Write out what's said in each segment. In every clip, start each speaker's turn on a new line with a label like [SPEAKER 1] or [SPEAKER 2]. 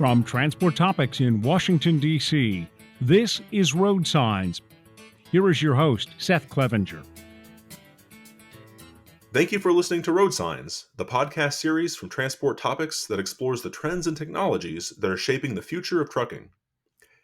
[SPEAKER 1] From Transport Topics in Washington, D.C., this is RoadSigns. Here is your host, Seth Clevenger.
[SPEAKER 2] Thank you for listening to RoadSigns, the podcast series from Transport Topics that explores the trends and technologies that are shaping the future of trucking.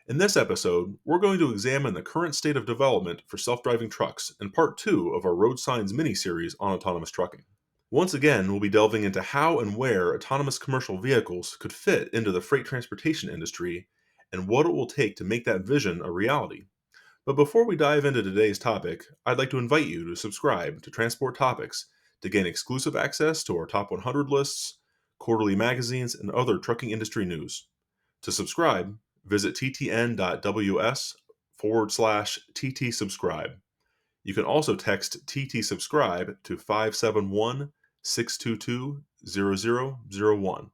[SPEAKER 2] In this episode, we're going to examine the current state of development for self-driving trucks in part 2 of our RoadSigns mini-series on autonomous trucking. Once again, we'll be delving into how and where autonomous commercial vehicles could fit into the freight transportation industry and what it will take to make that vision a reality. But before we dive into today's topic, I'd like to invite you to subscribe to Transport Topics to gain exclusive access to our top 100 lists, quarterly magazines, and other trucking industry news. To subscribe, visit ttn.ws/TT subscribe. You can also text TT subscribe to 571-622-0001.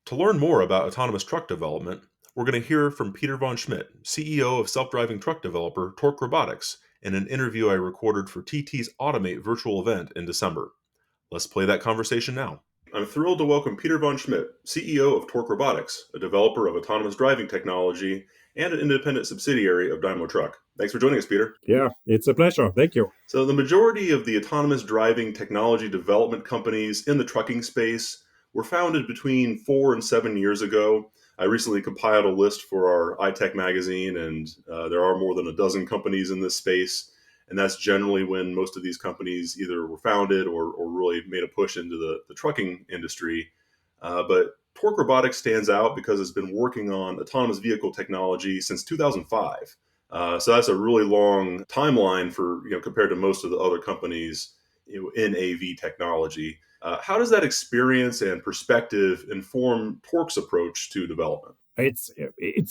[SPEAKER 2] To learn more about autonomous truck development, we're going to hear from Peter Vaughan Schmidt, CEO of self-driving truck developer Torc Robotics, in an interview I recorded for TT's Automate virtual event in December. Let's play that conversation now. I'm thrilled to welcome Peter Vaughan Schmidt, CEO of Torc Robotics, a developer of autonomous driving technology and an independent subsidiary of Daimler Truck. Thanks for joining us, Peter.
[SPEAKER 3] Yeah, it's a pleasure. Thank you.
[SPEAKER 2] So the majority of the autonomous driving technology development companies in the trucking space were founded between 4 and 7 years ago. I recently compiled a list for our iTech magazine, and there are more than a dozen companies in this space. And that's generally when most of these companies either were founded or really made a push into the trucking industry. But Torc Robotics stands out because it's been working on autonomous vehicle technology since 2005. So that's a really long timeline for, compared to most of the other companies in AV technology. How does that experience and perspective inform Torc's approach to development?
[SPEAKER 3] It's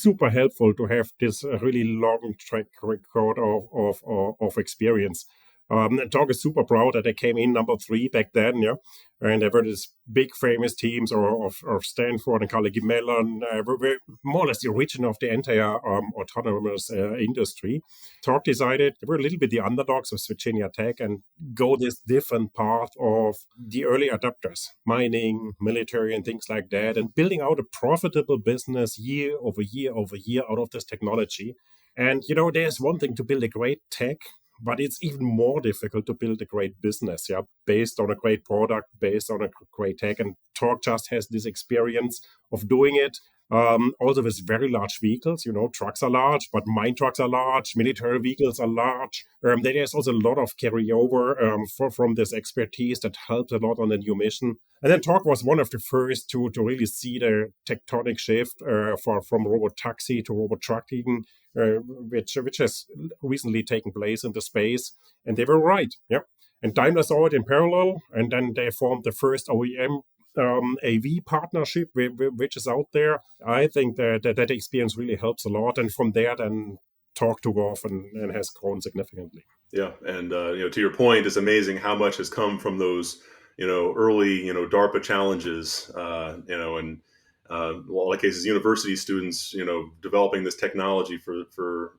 [SPEAKER 3] super helpful to have this really long track record of experience. Torc is super proud that they came in number 3 back then, yeah, and they were this big famous teams of Stanford and Carnegie Mellon. Were more or less the origin of the entire autonomous industry. Torc decided they were a little bit the underdogs of Virginia Tech and go this different path of the early adopters, mining, military, and things like that, and building out a profitable business year over year over year out of this technology. And there's one thing to build a great tech, but it's even more difficult to build a great business, based on a great product, based on a great tech. And Torc just has this experience of doing it. Also with very large vehicles, trucks are large, but mine trucks are large, military vehicles are large. There's also a lot of carryover from this expertise that helps a lot on the new mission. And then Torc was one of the first to really see the tectonic shift from robot taxi to robot trucking, which has recently taken place in the space. And they were right, yeah. And Daimler saw it in parallel, and then they formed the first OEM AV partnership, which is out there. I think that experience really helps a lot. And from there, then Torc took off and has grown significantly.
[SPEAKER 2] Yeah. And, to your point, it's amazing how much has come from those, early, DARPA challenges, and in a lot of cases, university students, developing this technology for the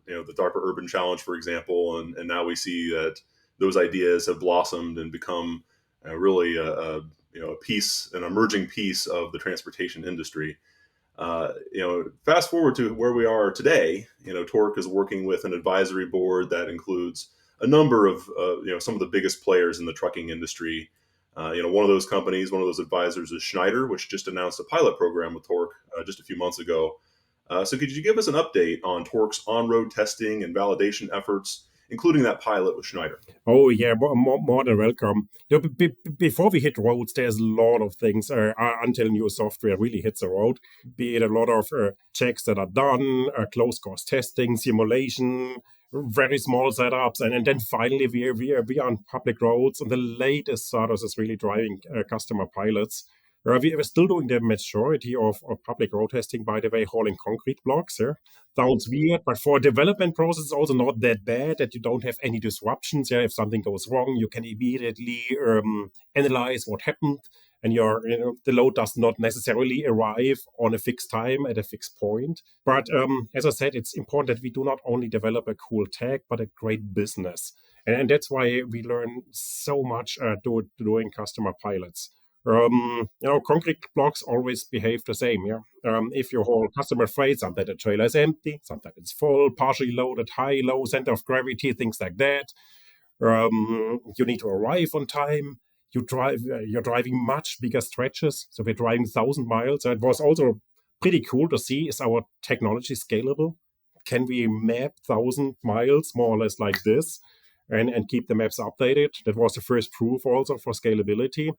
[SPEAKER 2] DARPA Urban Challenge, for example. And now we see that those ideas have blossomed and become really an emerging piece of the transportation industry. Fast forward to where we are today. Torc is working with an advisory board that includes a number of some of the biggest players in the trucking industry. One of those companies, one of those advisors is Schneider, which just announced a pilot program with Torc just a few months ago. So could you give us an update on Torc's on-road testing and validation efforts, including that pilot with Schneider?
[SPEAKER 3] Oh, yeah, more than welcome. Before we hit roads, there's a lot of things until new software really hits the road, be it a lot of checks that are done, close course testing, simulation, very small setups, and then finally we are on public roads, and the latest status is really driving customer pilots. We are still doing the majority of public road testing, by the way, hauling concrete blocks. Sounds weird, but for a development process, it's also not that bad that you don't have any disruptions. If something goes wrong, you can immediately analyze what happened, and the load does not necessarily arrive on a fixed time at a fixed point. But as I said, it's important that we do not only develop a cool tech, but a great business. And that's why we learn so much doing customer pilots. Concrete blocks always behave the same. Yeah. If your whole customer freight, sometimes the trailer is empty, sometimes it's full, partially loaded, high, low, center of gravity, things like that. You need to arrive on time. You're driving much bigger stretches. So we're driving 1,000 miles. So it was also pretty cool to see, is our technology scalable? Can we map 1,000 miles more or less like this and keep the maps updated? That was the first proof also for scalability.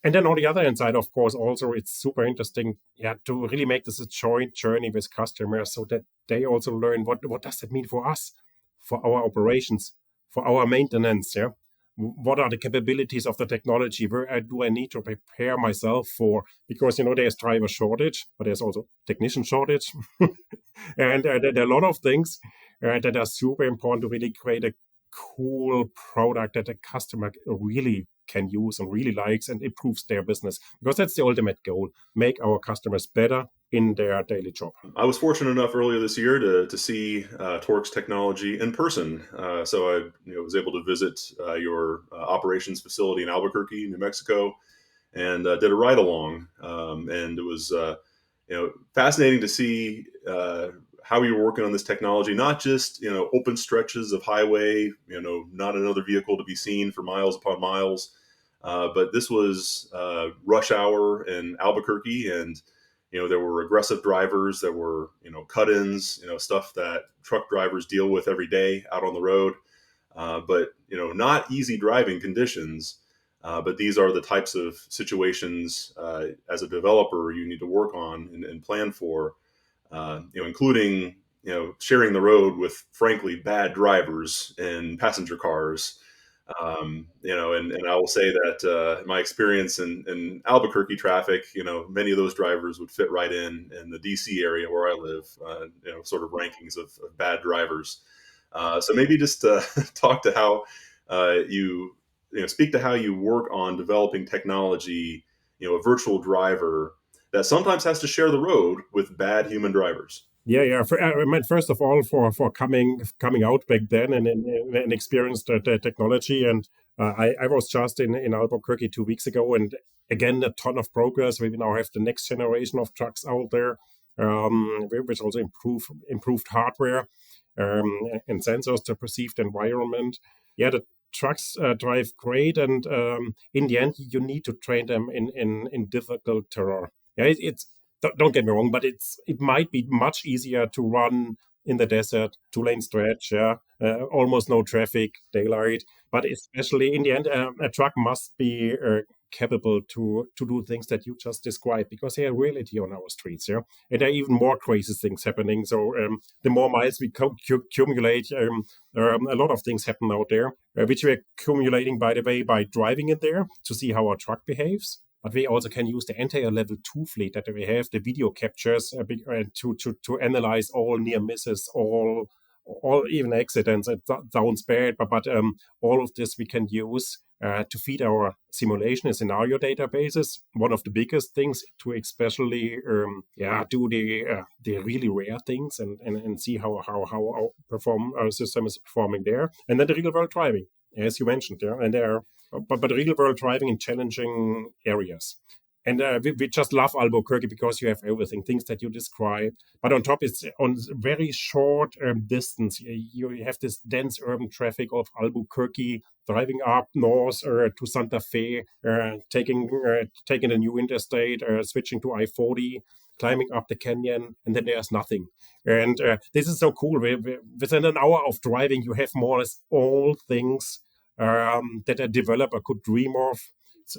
[SPEAKER 3] And then on the other hand side, of course, also it's super interesting, yeah, to really make this a joint journey with customers so that they also learn what does that mean for us, for our operations, for our maintenance, yeah. What are the capabilities of the technology? Where do I need to prepare myself for? Because there's driver shortage, but there's also technician shortage, and there are a lot of things that are super important to really create a cool product that the customer really can use and really likes and improves their business, because that's the ultimate goal: make our customers better in their daily job.
[SPEAKER 2] I was fortunate enough earlier this year to see Torc's technology in person. So I was able to visit your operations facility in Albuquerque, New Mexico, and did a ride along. And it was fascinating to see how you were working on this technology, not just open stretches of highway, not another vehicle to be seen for miles upon miles, but this was rush hour in Albuquerque, and there were aggressive drivers, there were cut-ins, stuff that truck drivers deal with every day out on the road, but not easy driving conditions. But these are the types of situations as a developer you need to work on and plan for, including sharing the road with frankly bad drivers in passenger cars. And I will say that my experience in Albuquerque traffic, many of those drivers would fit right in the DC area where I live, sort of rankings of bad drivers. So maybe just talk to how speak to how you work on developing technology, a virtual driver that sometimes has to share the road with bad human drivers.
[SPEAKER 3] Yeah. I mean, first of all, for coming out back then and experienced the technology, and I was just in Albuquerque 2 weeks ago, and again a ton of progress. We now have the next generation of trucks out there, which also improved hardware and sensors to perceived environment. Yeah, the trucks drive great, and in the end, you need to train them in difficult terrain. Yeah, it's don't get me wrong, but it might be much easier to run in the desert, 2 lane stretch, yeah, almost no traffic, daylight. But especially in the end, a truck must be capable to do things that you just described, because they are reality on our streets, yeah. And there are even more crazy things happening. So the more miles we accumulate, a lot of things happen out there, which we're accumulating, by the way, by driving in there to see how our truck behaves. But we also can use the entire level 2 fleet that we have, the video captures, to analyze all near misses, all even accidents. It sounds bad, but all of this we can use to feed our simulation and scenario databases. One of the biggest things to especially do the really rare things and see how our system is performing there. And then the real world driving, as you mentioned, yeah, and there are but real world driving in challenging areas. And we just love Albuquerque because you have everything, things that you described. But on top, it's on very short distance. You have this dense urban traffic of Albuquerque, driving up north to Santa Fe, taking the new interstate, switching to I-40, climbing up the canyon, and then there's nothing. And this is so cool. Within an hour of driving, you have more or less all things that a developer could dream of,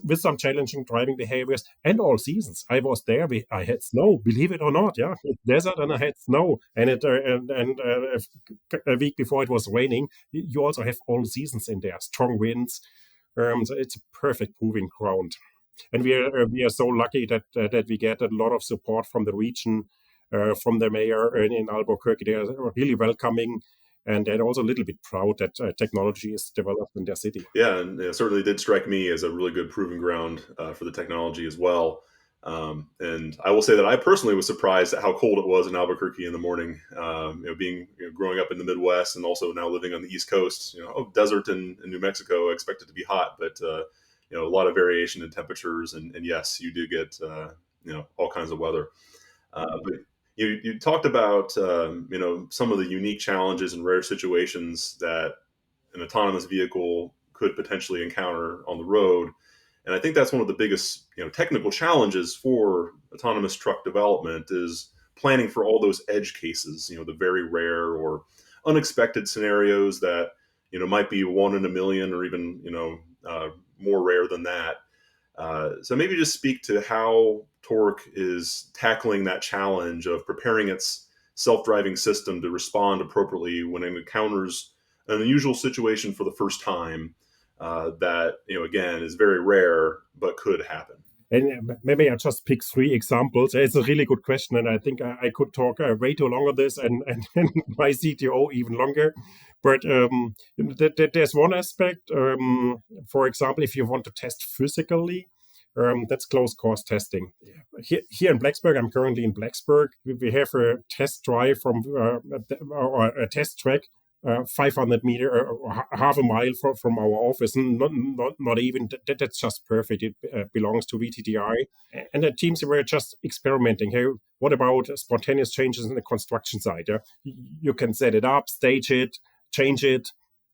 [SPEAKER 3] with some challenging driving behaviors and all seasons. I was there. I had snow, believe it or not. Yeah, it's desert and I had snow, and a week before it was raining. You also have all seasons in there, strong winds. So it's a perfect proving ground, and we are so lucky that we get a lot of support from the region, from the mayor in Albuquerque. They are really welcoming. And they're also a little bit proud that technology is developed in their city.
[SPEAKER 2] Yeah, and it certainly did strike me as a really good proving ground for the technology as well. And I will say that I personally was surprised at how cold it was in Albuquerque in the morning. Growing up in the Midwest and also now living on the East Coast, desert in New Mexico, I expect it to be hot, but a lot of variation in temperatures, and yes, you do get all kinds of weather. But you talked about some of the unique challenges and rare situations that an autonomous vehicle could potentially encounter on the road. And I think that's one of the biggest technical challenges for autonomous truck development is planning for all those edge cases, the very rare or unexpected scenarios that might be 1 in a million or even more rare than that. So maybe just speak to how Torc is tackling that challenge of preparing its self-driving system to respond appropriately when it encounters an unusual situation for the first time that, again, is very rare but could happen.
[SPEAKER 3] And maybe I just pick three examples. It's a really good question, and I think I could talk way too long on this, and my CTO even longer. But there's one aspect. For example, if you want to test physically, that's close course testing. Here in Blacksburg, I'm currently in Blacksburg. We have a test drive from or a test track 500 meter, half a mile from our office. Not even that's just perfect. It belongs to VTTI, and the teams were just experimenting. Hey, what about spontaneous changes in the construction site? You can set it up, stage it, change it.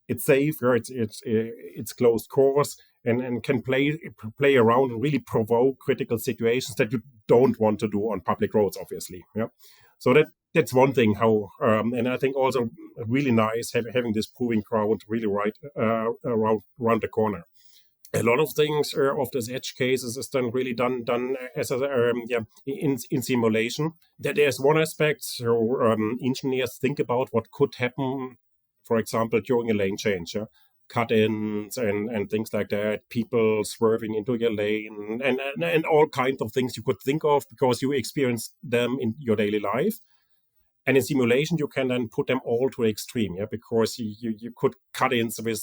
[SPEAKER 3] It's safe. It's closed course, and can play around and really provoke critical situations that you don't want to do on public roads, obviously. Yeah, so that's one thing. How and I think also really nice having this proving ground really right around the corner. A lot of things of these edge cases is then really done as a in simulation. That there's one aspect. So engineers think about what could happen, for example, during a lane change. Cut-ins and things like that, people swerving into your lane, and all kinds of things you could think of because you experience them in your daily life. And in simulation, you can then put them all to extreme, because you could cut ins with,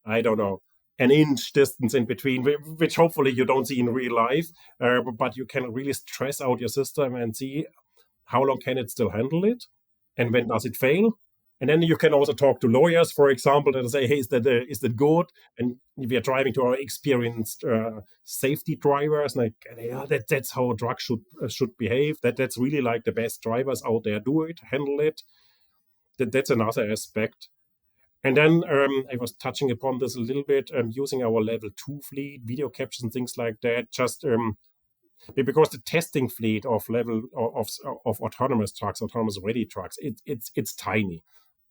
[SPEAKER 3] I don't know, an inch distance in between, which hopefully you don't see in real life, but you can really stress out your system and see how long can it still handle it, and when does it fail. And then you can also talk to lawyers, for example, and say, hey, is that good? And we are driving to our experienced safety drivers, like, yeah, that's how a truck should behave. That's really like the best drivers out there do it, handle it. That's another aspect. And then I was touching upon this a little bit, using our level 2 fleet, video captures and things like that, just because the testing fleet of autonomous trucks, autonomous ready trucks, it's tiny,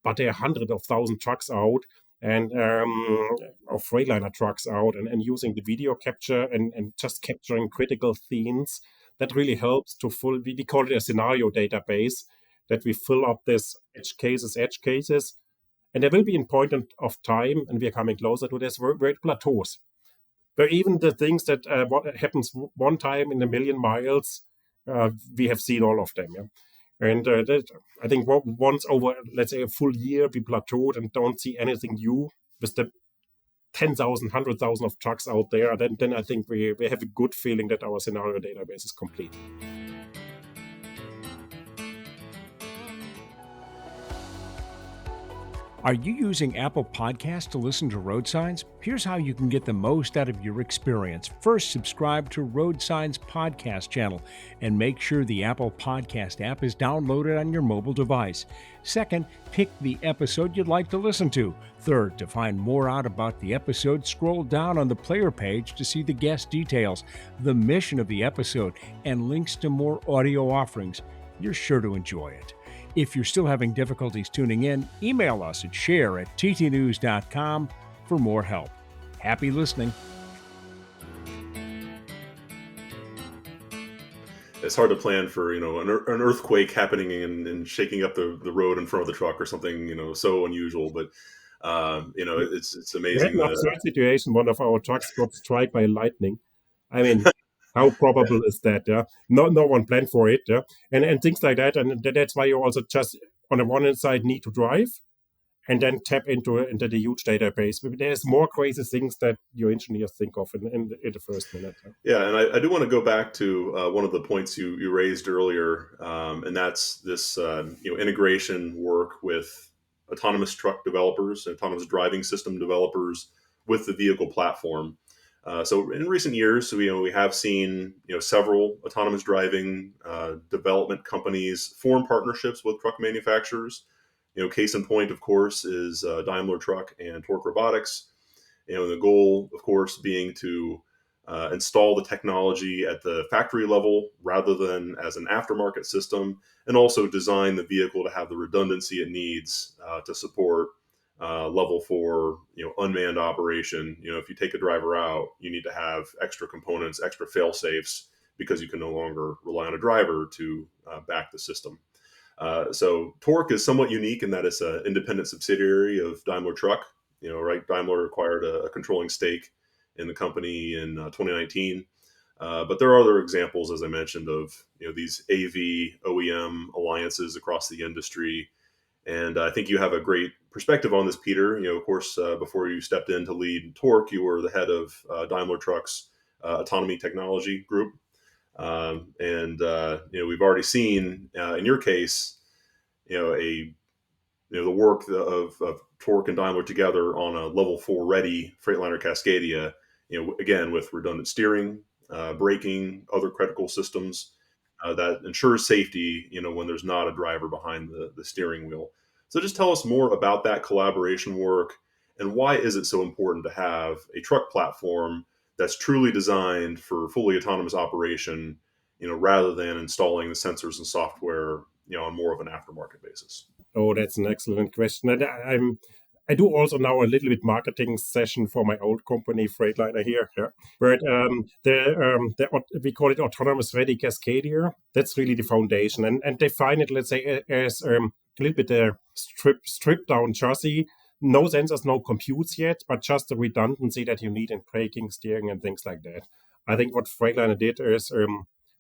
[SPEAKER 3] but there are hundreds of thousands trucks out and of Freightliner trucks out, and using the video capture and just capturing critical themes that really helps to we call it a scenario database, that we fill up this edge cases, and there will be a point of time, and we are coming closer to this, where it plateaus. Where even the things that what happens one time in a million miles, we have seen all of them. Yeah? And I think once over, let's say, a full year, we plateaued and don't see anything new with the 10,000, 100,000 of trucks out there, then I think we have a good feeling that our scenario database is complete.
[SPEAKER 1] Are you using Apple Podcasts to listen to RoadSigns? Here's how you can get the most out of your experience. First, subscribe to RoadSigns podcast channel and make sure the Apple Podcast app is downloaded on your mobile device. Second, pick the episode you'd like to listen to. Third, to find more out about the episode, scroll down on the player page to see the guest details, the mission of the episode, and links to more audio offerings. You're sure to enjoy it. If you're still having difficulties tuning in, email us at share@ttnews.com for more help. Happy listening.
[SPEAKER 2] It's hard to plan for, an earthquake happening and shaking up the road in front of the truck or something, so unusual. But, it's amazing.
[SPEAKER 3] We had an absurd situation. One of our trucks got struck by lightning. I mean, how probable is that? Yeah, no one planned for it. Yeah, and things like that. And that's why you also just on the one hand side need to drive, and then tap into the huge database. There's more crazy things that your engineers think of in the first minute.
[SPEAKER 2] Yeah, and I do want to go back to one of the points you raised earlier, and that's this integration work with autonomous truck developers, autonomous driving system developers with the vehicle platform. So in recent years, we have seen several autonomous driving development companies form partnerships with truck manufacturers. Case in point, of course, is Daimler Truck and Torc Robotics. The goal, of course, being to install the technology at the factory level rather than as an aftermarket system, and also design the vehicle to have the redundancy it needs to support level 4, unmanned operation. If you take a driver out, you need to have extra components, extra fail safes, because you can no longer rely on a driver to back the system. So Torc is somewhat unique in that it's an independent subsidiary of Daimler Truck. Right? Daimler acquired a controlling stake in the company in 2019. But there are other examples, as I mentioned, of these AV OEM alliances across the industry. And I think you have a great perspective on this, Peter. Of course, before you stepped in to lead Torc, you were the head of Daimler Truck's autonomy technology group. And we've already seen in your case, the work of Torc and Daimler together on a level 4 ready Freightliner Cascadia. Again with redundant steering, braking, other critical systems that ensures safety. When there's not a driver behind the steering wheel. So just tell us more about that collaboration work, and why is it so important to have a truck platform that's truly designed for fully autonomous operation, rather than installing the sensors and software, on more of an aftermarket basis.
[SPEAKER 3] Oh, that's an excellent question. And I do also now a little bit marketing session for my old company, Freightliner here, yeah. But we call it autonomous ready Cascadia. That's really the foundation, and define it, let's say, as a little bit a stripped down chassis. No sensors, no computes yet, but just the redundancy that you need in braking, steering, and things like that. I think what Freightliner did is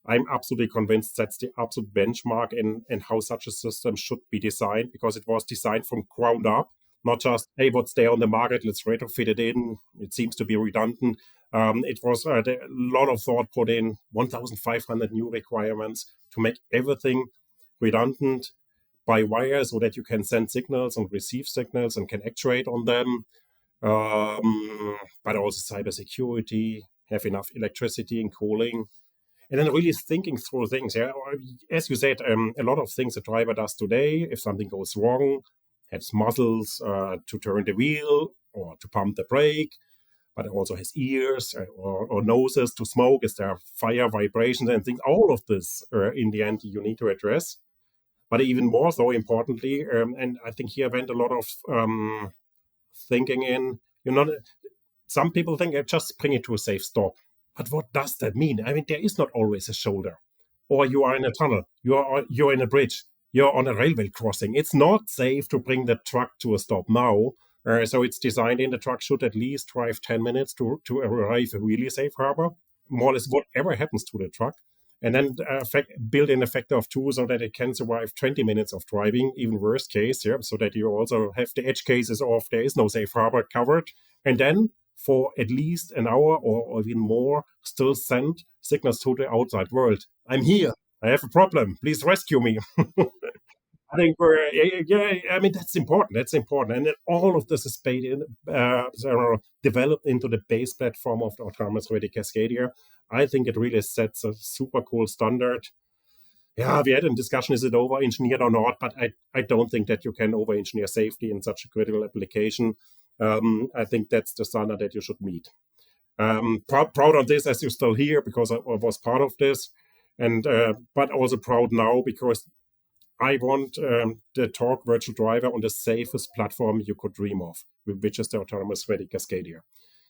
[SPEAKER 3] I'm absolutely convinced that's the absolute benchmark in how such a system should be designed, because it was designed from ground up, not just, hey, what's there on the market, let's retrofit it in. It seems to be redundant. It was a lot of thought put in, 1,500 new requirements to make everything redundant by wire so that you can send signals and receive signals and can actuate on them. But also cybersecurity, have enough electricity and cooling. And then really thinking through things. Yeah, as you said, a lot of things a driver does today, if something goes wrong, has muscles to turn the wheel or to pump the brake, but it also has ears or noses to smoke. Is there fire, vibrations, and things? All of this, in the end, you need to address. But even more so importantly, and I think here went a lot of thinking in. Some people think just bring it to a safe stop. But what does that mean? I mean, there is not always a shoulder, or you are in a tunnel, you're in a bridge, you're on a railway crossing. It's not safe to bring the truck to a stop now. So it's designed in, the truck should at least drive 10 minutes to arrive a really safe harbor, more or less whatever happens to the truck. And then build in a factor of 2 so that it can survive 20 minutes of driving, even worst case, yeah, so that you also have the edge cases of there is no safe harbor covered. And then for at least an hour or even more, still send signals to the outside world. I'm here. I have a problem. Please rescue me. I think I mean, that's important. That's important. And then all of this is developed into the base platform of the autonomous ready Cascadia. I think it really sets a super cool standard. Yeah, we had a discussion, is it over-engineered or not? But I don't think that you can over-engineer safety in such a critical application. I think that's the standard that you should meet. Proud of this as you're still here, because I was part of this, and but also proud now because I want the Torc virtual driver on the safest platform you could dream of, which is the autonomous ready Cascadia.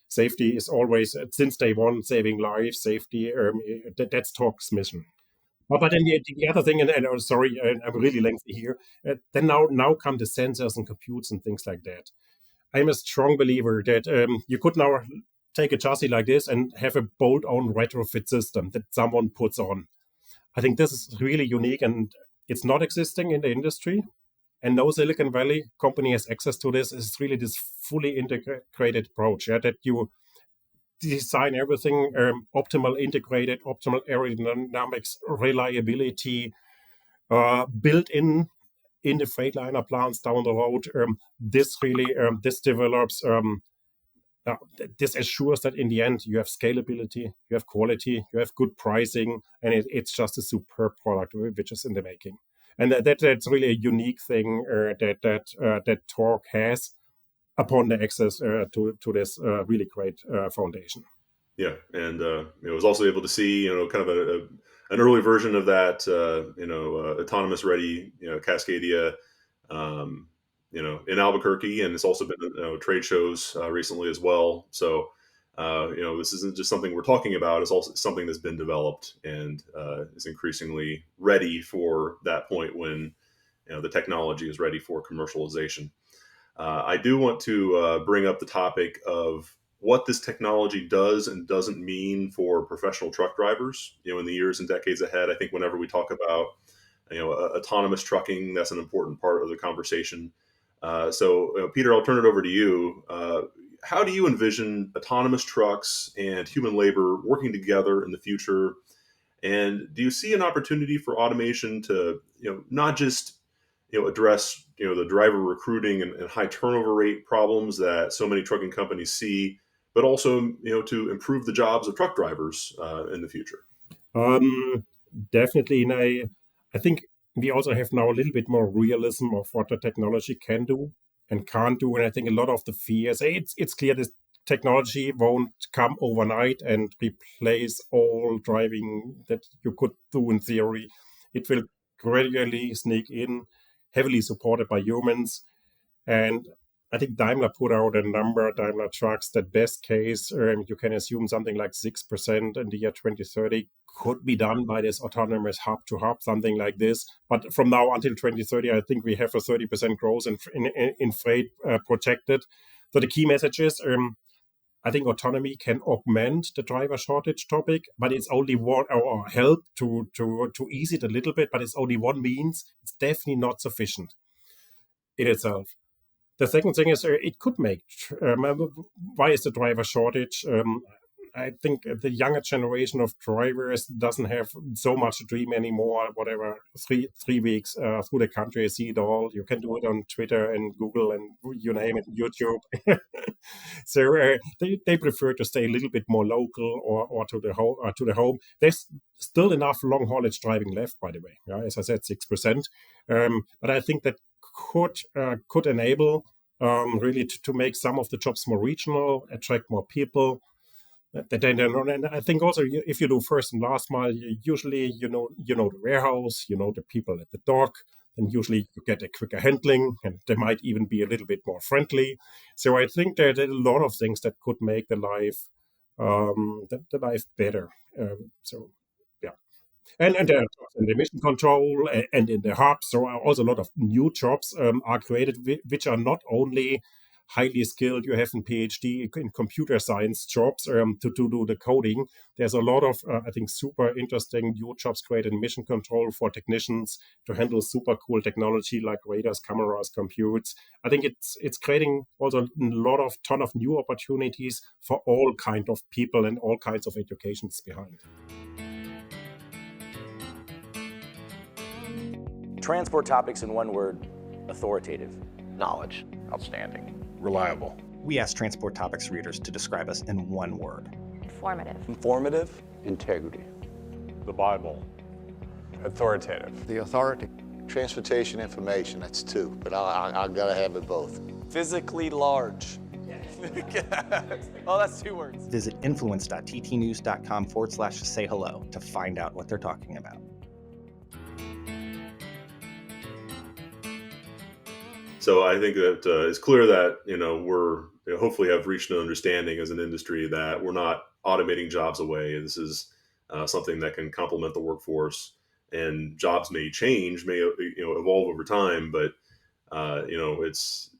[SPEAKER 3] Safety is always, since day one, saving lives, safety, that's Torc's mission. But then the other thing, and sorry, I'm really lengthy here, then now come the sensors and computes and things like that. I'm a strong believer that you could now take a chassis like this and have a bolt-on retrofit system that someone puts on. I think this is really unique, and it's not existing in the industry. And no Silicon Valley company has access to this. It's really this fully integrated approach, yeah, that you design everything optimal, integrated, optimal aerodynamics, reliability, built in the Freightliner plants down the road. This develops this assures that in the end you have scalability, you have quality, you have good pricing, and it's just a superb product which is in the making. And that's really a unique thing that Torc has upon the access to this really great foundation.
[SPEAKER 2] Yeah, and I was also able to see kind of an early version of that autonomous ready Cascadia in Albuquerque, and it's also been trade shows recently as well. So this isn't just something we're talking about; it's also something that's been developed and is increasingly ready for that point when the technology is ready for commercialization. I do want to bring up the topic of what this technology does and doesn't mean for professional truck drivers. In the years and decades ahead, I think whenever we talk about autonomous trucking, that's an important part of the conversation. So, Peter, I'll turn it over to you. How do you envision autonomous trucks and human labor working together in the future? And do you see an opportunity for automation to, not just address the driver recruiting and high turnover rate problems that so many trucking companies see, but also to improve the jobs of truck drivers in the future?
[SPEAKER 3] Definitely, and I think we also have now a little bit more realism of what the technology can do and can't do, and I think a lot of the fears. It's clear this technology won't come overnight and replace all driving that you could do in theory. It will gradually sneak in, heavily supported by humans. And I think Daimler put out a number, Daimler Trucks, that best case, you can assume something like 6% in the year 2030 could be done by this autonomous hub to hub, something like this. But from now until 2030, I think we have a 30% growth in freight projected. So the key message is, I think autonomy can augment the driver shortage topic, but it's only one, or help to ease it a little bit, but it's only one means. It's definitely not sufficient in itself. The second thing is it could make. Why is the driver shortage? I think the younger generation of drivers doesn't have so much to dream anymore. Whatever, three weeks through the country, see it all. You can do it on Twitter and Google and you name it, YouTube. So they prefer to stay a little bit more local or to the home. There's still enough long haulage driving left, by the way. As I said, 6%. But I think that could enable really to make some of the jobs more regional, attract more people. And I think also if you do first and last mile, usually you know the warehouse, the people at the dock, and usually you get a quicker handling, and they might even be a little bit more friendly. So I think there are a lot of things that could make the life better. So yeah. And in the emission control and in the hubs, so also a lot of new jobs are created, which are not only highly skilled. You have a PhD in computer science jobs to do the coding. There's a lot of, I think, super interesting new jobs created in mission control for technicians to handle super cool technology like radars, cameras, computes. I think it's creating also a ton of new opportunities for all kind of people and all kinds of educations behind.
[SPEAKER 4] Transport topics in one word: authoritative.
[SPEAKER 5] Knowledge.
[SPEAKER 6] Outstanding.
[SPEAKER 5] Reliable.
[SPEAKER 7] We asked Transport Topics readers to describe us in one word.
[SPEAKER 8] Informative.
[SPEAKER 4] Informative.
[SPEAKER 5] Integrity.
[SPEAKER 6] The Bible. Authoritative.
[SPEAKER 5] The authority.
[SPEAKER 9] Transportation information, that's two, but I gotta have it both.
[SPEAKER 4] Physically large. Oh, that's 2 words.
[SPEAKER 7] Visit influence.ttnews.com/say hello to find out what they're talking about.
[SPEAKER 2] So I think that it's clear that we're hopefully have reached an understanding as an industry that we're not automating jobs away. This is something that can complement the workforce, and jobs may change, may evolve over time, but it's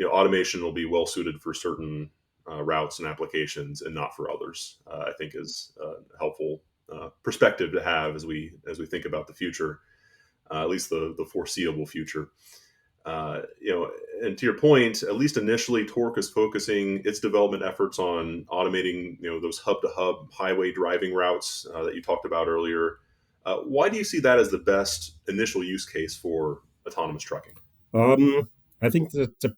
[SPEAKER 2] automation will be well suited for certain routes and applications, and not for others. I think is a helpful perspective to have as we think about the future, at least the foreseeable future. And to your point, at least initially, Torc is focusing its development efforts on automating, those hub-to-hub highway driving routes that you talked about earlier. Why do you see that as the best initial use case for autonomous trucking?
[SPEAKER 3] I think that the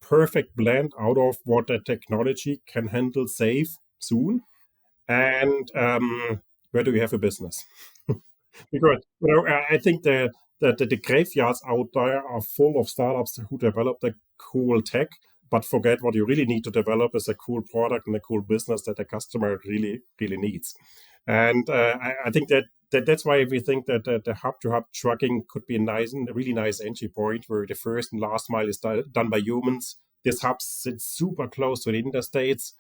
[SPEAKER 3] perfect blend out of what the technology can handle safe soon, and where do we have a business? Because I think the graveyards out there are full of startups who develop the cool tech, but forget what you really need to develop is a cool product and a cool business that the customer really really needs. And I think that's why we think that the hub-to-hub trucking could be a really nice entry point where the first and last mile is done by humans. This hub sits super close to the interstates,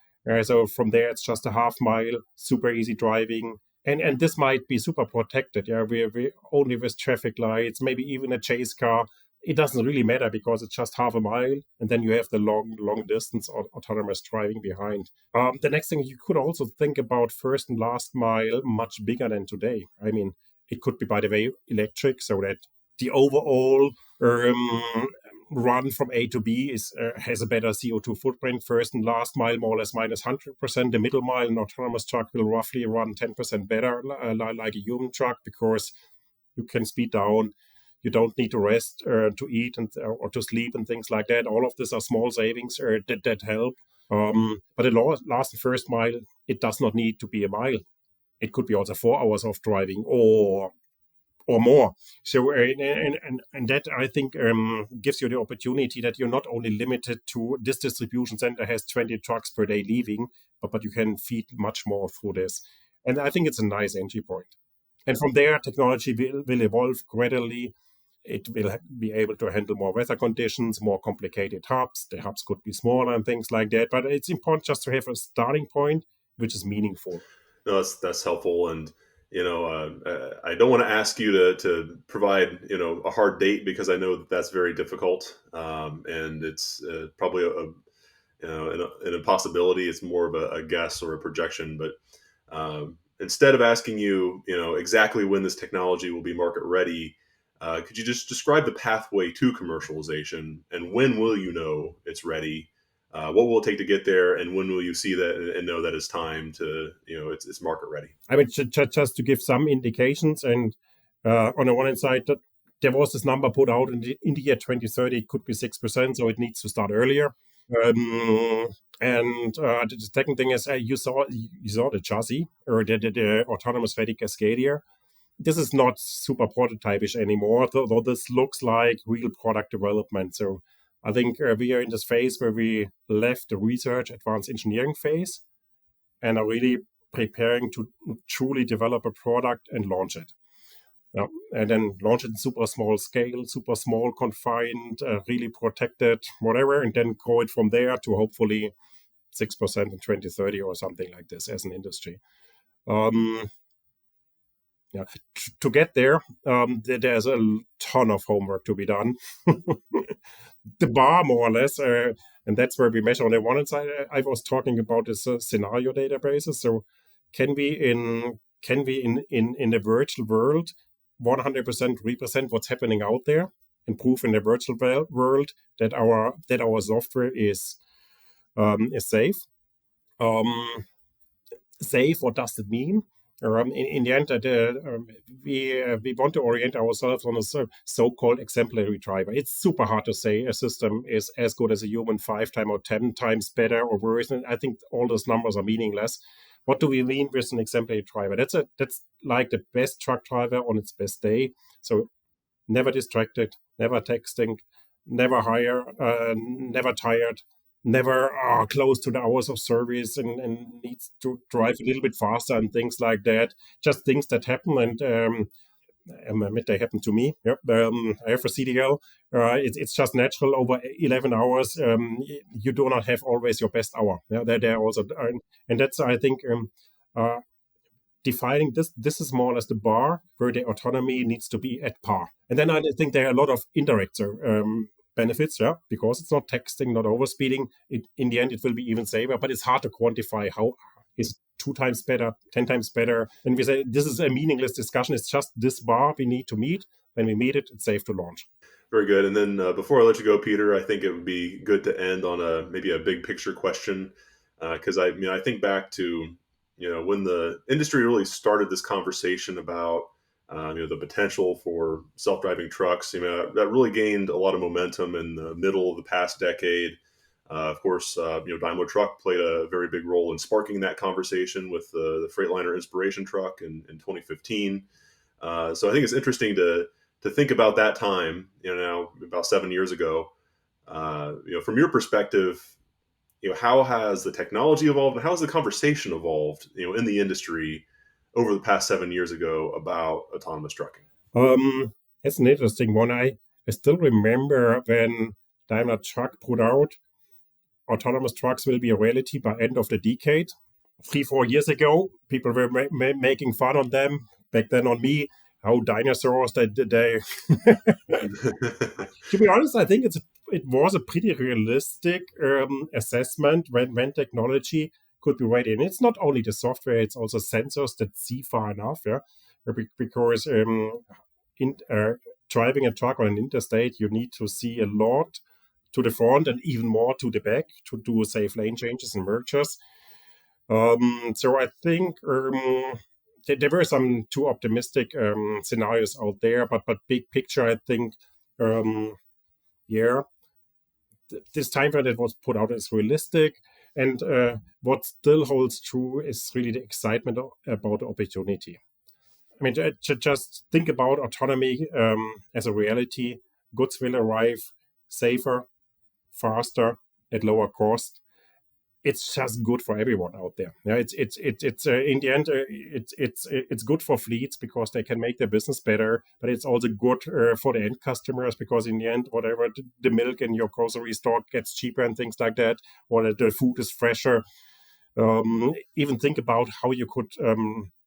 [SPEAKER 3] so from there it's just a half mile, super easy driving, and this might be super protected. Yeah, we only with traffic lights, maybe even a chase car. It doesn't really matter because it's just half a mile, and then you have the long distance autonomous driving behind. The next thing you could also think about first and last mile much bigger than today. I mean, it could be by the way electric, so that the overall run from A to B has a better CO2 footprint. First and last mile, more or less minus 100%. The middle mile, an autonomous truck will roughly run 10% better, like a human truck, because you can speed down. You don't need to rest to eat or to sleep and things like that. All of these are small savings that help. But the last and first mile, it does not need to be a mile. It could be also 4 hours of driving or more. So and that I think gives you the opportunity that you're not only limited to this distribution center has 20 trucks per day leaving, but you can feed much more through this. And I think it's a nice entry point. And from there, technology will evolve gradually. It will be able to handle more weather conditions, more complicated hubs. The hubs could be smaller and things like that. But it's important just to have a starting point which is meaningful.
[SPEAKER 2] No, that's helpful. And I don't want to ask you to provide a hard date, because I know that that's very difficult, and it's probably an impossibility. It's more of a guess or a projection. But instead of asking you exactly when this technology will be market ready, could you just describe the pathway to commercialization, and when will you know it's ready? What will it take to get there, and when will you see that and know that it's time to, it's market ready?
[SPEAKER 3] I mean, just to give some indications, and on the one hand side, there was this number put out in the year 2030, it could be 6%, so it needs to start earlier. And the second thing is you saw the chassis or the autonomous ready Cascadia. This is not super prototypish anymore, though this looks like real product development. So I think we are in this phase where we left the research advanced engineering phase and are really preparing to truly develop a product and launch it. And then launch it in super small scale, super small, confined, really protected, whatever, and then grow it from there to hopefully 6% in 2030 or something like this as an industry. To get there, there's a ton of homework to be done. The bar, more or less, and that's where we measure on the one hand side. I was talking about this scenario databases. So can we in the virtual world 100% represent what's happening out there and prove in the virtual world that our software is safe? Safe, what does it mean? In the end, we want to orient ourselves on a so-called exemplary driver. It's super hard to say a system is as good as a human 5 times or 10 times better or worse. And I think all those numbers are meaningless. What do we mean with an exemplary driver? That's like the best truck driver on its best day. So never distracted, never texting, never never tired, never close to the hours of service and needs to drive a little bit faster and things like that. Just things that happen, and I admit they happen to me. Yep. I have a CDL. It's just natural over 11 hours. You do not have always your best hour. Yeah, they're also, and that's, I think, defining this is more or less the bar where the autonomy needs to be at par. And then I think there are a lot of indirect benefits, yeah, because it's not texting, not overspeeding. In the end, it will be even safer, but it's hard to quantify how is 2 times better, 10 times better. And we say this is a meaningless discussion. It's just this bar we need to meet. When we meet it, it's safe to launch.
[SPEAKER 2] Very good. And then before I let you go, Peter, I think it would be good to end on maybe a big picture question, because I think back to when the industry really started this conversation about the potential for self-driving trucks. That really gained a lot of momentum in the middle of the past decade. Of course, Daimler Truck played a very big role in sparking that conversation with the Freightliner Inspiration Truck in 2015. So I think it's interesting to think about that time, now about 7 years ago. From your perspective, how has the technology evolved and how has the conversation evolved, in the industry over the past 7 years ago about autonomous trucking?
[SPEAKER 3] It's an interesting one. I still remember when Daimler Truck put out autonomous trucks will be a reality by end of the decade. 3-4 years ago, people were making fun on them. Back then, on me, how dinosaurs they. To be honest, I think it was a pretty realistic assessment when technology could be ready. And it's not only the software; it's also sensors that see far enough. Yeah, because in driving a truck on an interstate, you need to see a lot to the front and even more to the back to do safe lane changes and mergers. So I think there were some too optimistic scenarios out there, but big picture, I think, yeah, this time frame that was put out is realistic. And what still holds true is really the excitement about the opportunity. I mean, just think about autonomy as a reality. Goods will arrive safer, faster, at lower cost. It's just good for everyone out there. Yeah, it's in the end, it's good for fleets because they can make their business better, but it's also good for the end customers because in the end, whatever the milk in your grocery store gets cheaper and things like that, or the food is fresher. Even think about how you could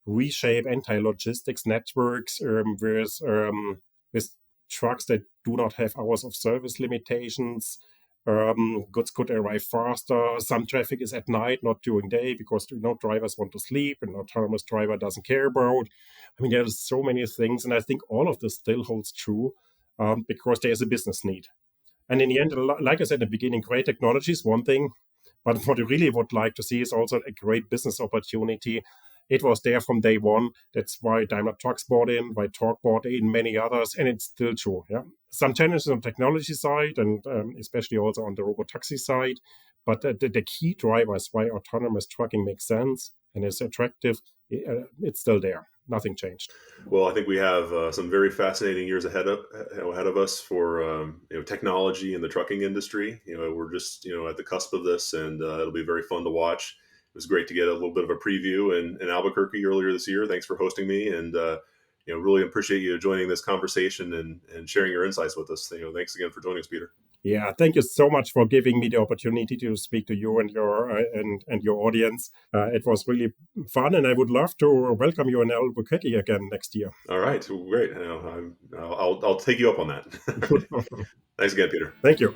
[SPEAKER 3] reshape entire logistics networks with trucks that do not have hours of service limitations. Goods could arrive faster. Some traffic is at night, not during day, because drivers want to sleep, and an autonomous driver doesn't care about. I mean, there's so many things, and I think all of this still holds true because there's a business need. And in the end, like I said in the beginning, great technology is one thing, but what I really would like to see is also a great business opportunity. It was there from day one. That's why Daimler Trucks bought in, why Torc bought in, many others, and it's still true. Yeah, some challenges on the technology side, and especially also on the robotaxi side. But the key drivers why autonomous trucking makes sense and is attractive, it's still there. Nothing changed.
[SPEAKER 2] Well, I think we have some very fascinating years ahead of us for technology in the trucking industry. We're just at the cusp of this, and it'll be very fun to watch. It was great to get a little bit of a preview in Albuquerque earlier this year. Thanks for hosting me, and really appreciate you joining this conversation and sharing your insights with us. Thanks again for joining us, Peter.
[SPEAKER 3] Yeah, thank you so much for giving me the opportunity to speak to you and your audience. It was really fun, and I would love to welcome you in Albuquerque again next year.
[SPEAKER 2] All right, great. I'll take you up on that. Thanks again, Peter.
[SPEAKER 3] Thank you.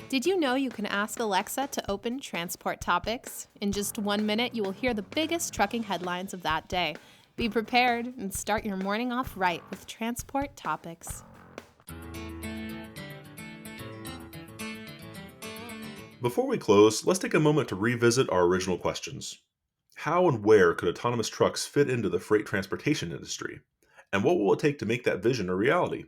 [SPEAKER 8] Did you know you can ask Alexa to open Transport Topics? In just 1 minute, you will hear the biggest trucking headlines of that day. Be prepared and start your morning off right with Transport Topics.
[SPEAKER 2] Before we close, let's take a moment to revisit our original questions. How and where could autonomous trucks fit into the freight transportation industry? And what will it take to make that vision a reality?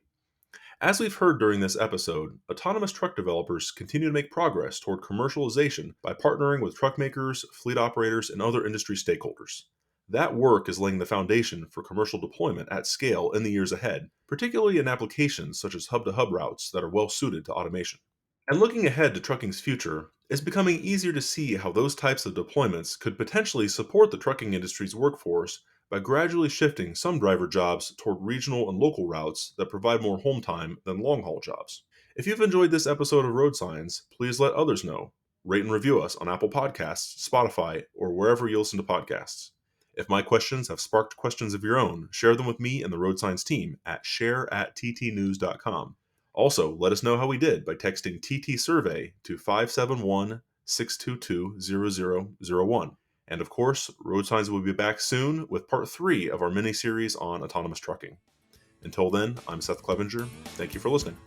[SPEAKER 2] As we've heard during this episode, autonomous truck developers continue to make progress toward commercialization by partnering with truck makers, fleet operators, and other industry stakeholders. That work is laying the foundation for commercial deployment at scale in the years ahead, particularly in applications such as hub-to-hub routes that are well suited to automation. And looking ahead to trucking's future, it's becoming easier to see how those types of deployments could potentially support the trucking industry's workforce by gradually shifting some driver jobs toward regional and local routes that provide more home time than long-haul jobs. If you've enjoyed this episode of RoadSigns, please let others know. Rate and review us on Apple Podcasts, Spotify, or wherever you listen to podcasts. If my questions have sparked questions of your own, share them with me and the RoadSigns team at share@ttnews.com. Also, let us know how we did by texting TT Survey to 571-622-0001. And of course, RoadSigns will be back soon with part 3 of our mini-series on autonomous trucking. Until then, I'm Seth Clevenger. Thank you for listening.